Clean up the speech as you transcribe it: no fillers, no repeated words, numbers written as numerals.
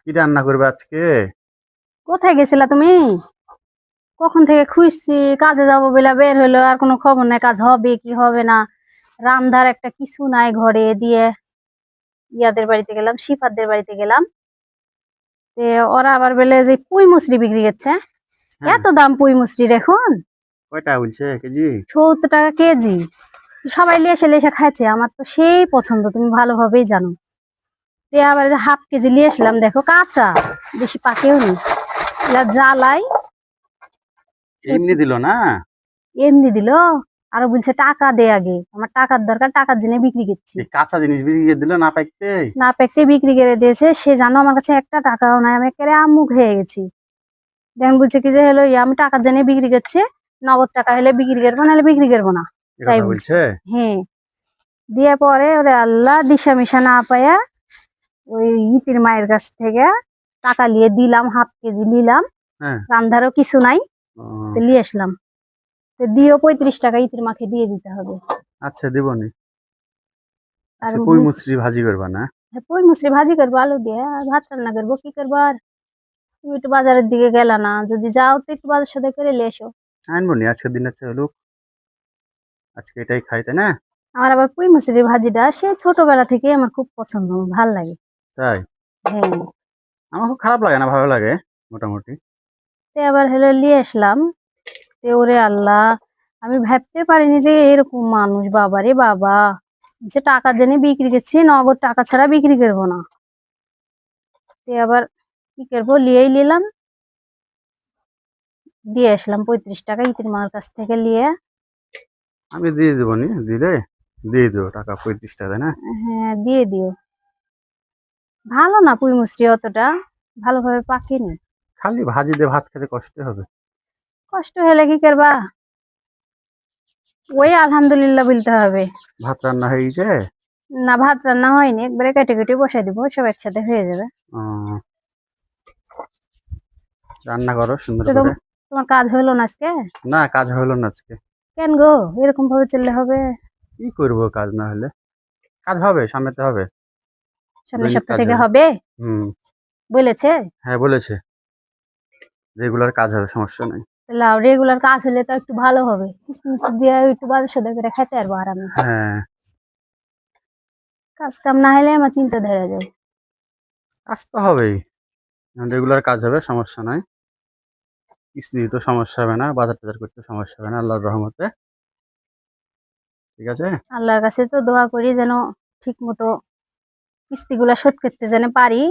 কি রান্না করবে আজকে? কোথায় গেছিলা তুমি? কখন থেকে খুঁজছি, কাজে যাবো বলে বের হলো, আর কোনো খবর নাই। কাজ হবে কি হবে না, রান্দার একটা কিছু নাই ঘরে। দিয়ে ইয়াদের বাড়িতে গেলাম, শিফাতদের বাড়িতে গেলাম। তে ওরা আবার বলে যে পুঁই মুসরি বিক্রি করছে। হ্যাঁ, এত দাম পুঁই মুসরির এখন! কয়টা বলছে কেজি? 70 টাকা কেজি। সবাই লিয়ে এসে খাচ্ছে, আমার তো সেই পছন্দ, তুমি ভালোভাবেই জানো। দিয়ে আবার যে হাফ কেজি নিয়ে আসলাম, দেখো কাঁচা, বেশি পাকেও নি। জ্বালাই এমনি দিল না? এমনি দিল। আরো বলছে টাকা দে আগে, আমার টাকার দরকার, টাকার জন্য বিক্রি করছি। এই কাঁচা জিনিস বিক্রি করে দিল না পাইতে? না পেকে বিক্রি করে দিয়েছে। সে জানো আমার কাছে একটা টাকাও নাই, আমি একেবারে আম্মুখ হয়ে গেছি। দেখেন বলছে কি যে হলো আমি টাকার জন্য বিক্রি করছি, নগদ টাকা হলে বিক্রি করবো, নাহলে বিক্রি করবো না। এ তাই কথা বলছে। বলছে? হ্যাঁ। দিয়ে পরে ওরে আল্লাহ দিশা মিশা না পায়া ওই ইতির মায়ের কাছ থেকে টাকা নিয়ে দিলাম, হাফ কেজি নিলাম। হ্যাঁ। রান্ধারও কিছু নাই, ও, তো নিয়ে আসলাম। তো দিও 35 টাকা ইতির মাকে দিয়ে দিতে হবে। আচ্ছা দিবনি। আর আচ্ছা পুঁই মুচড়ি ভাজি করবা না? পুঁই মুসরি ভাজি করবো আলু দিয়ে, আর ভাত রান্না করবো, কি করবো আর। তুমি একটু বাজারের দিকে গেলা না, যদি যাও তো একটু বাজার সাথে করে নিয়ে এসো। আনবো নি, আজকের দিন আছে হলো, আজকে এটাই খাই তাই না? আমার আবার পুঁই মুসরির ভাজিটা সে ছোটবেলা থেকে আমার খুব পছন্দ, আমার ভাল লাগে। তাই? হ্যাঁ। আমার খুব খারাপ লাগে না, ভালো লাগে মোটামুটি। তে আবার হলো নিয়ে আসলাম। তে ওরে আল্লাহ, আমি ভাবতে পারিনি যে এরকম মানুষ, বাবা রে বাবা। যে টাকা জেনে বিক্রি করছি, নগদ টাকা ছাড়া বিক্রি করবো না। তে আবার কি করবো, লিয়েই নিলাম, দিয়ে আসলাম 35 টাকা ইতির মার কাছ থেকে নিয়ে। আমি দিয়ে দেবো নি, দিলে দিয়ে দেবো টাকা 35 টাকা না? হ্যাঁ, দিয়ে দিও। ভালো না পুঁই মুসরি, অতটা ভালোভাবে পাকেনি। খালি ভাজি দিয়ে ভাত খেতে কষ্ট হবে। কষ্ট হলে কি করবা, ওই আলহামদুলিল্লাহ বলতে হবে। ভাত রান্না হয়ে গেছে? না, ভাত রান্না হয়নি, একবারে কেটে কেটে বসাই দিব, সব একসাথে হয়ে যাবে। ও, রান্না করো সুন্দর তো করে। তোমার কাজ হলো না আজকে? না, কাজ হলো না আজকে। কেন গো, এরকম ভাবে চললে হবে? কি করবো কাজ না হলে? কাজ হবে, সামনেতে হবে। সামনের দৈনিক সপ্তাহ কাজ থেকে হবে। হবে হুম। বলেছে? হ্যাঁ বলেছে, রেগুলার কাজ হবে, সমস্যা নাই। তাহলে রেগুলার কাজ হলে তো একটু ভালো হবে, কিস্তি মিস্তি দিয়ে একটু বাজার সাথে করে খাইতে পারবো আরামে। হ্যাঁ। কাজ কাম না হলে আমার চিন্তা ধরে যায়। কাজ তো হবেই, রেগুলার কাজ হবে, সমস্যা নাই। কিস্তি দিতে সমস্যা হবে না, বাজার টাজার করতে সমস্যা হবে না আল্লাহর রহমতে। ঠিক আছে। আল্লাহর কাছে তো দোয়া করি যেন ঠিক মতো কিস্তিগুলা শোধ করতে যেন পারি।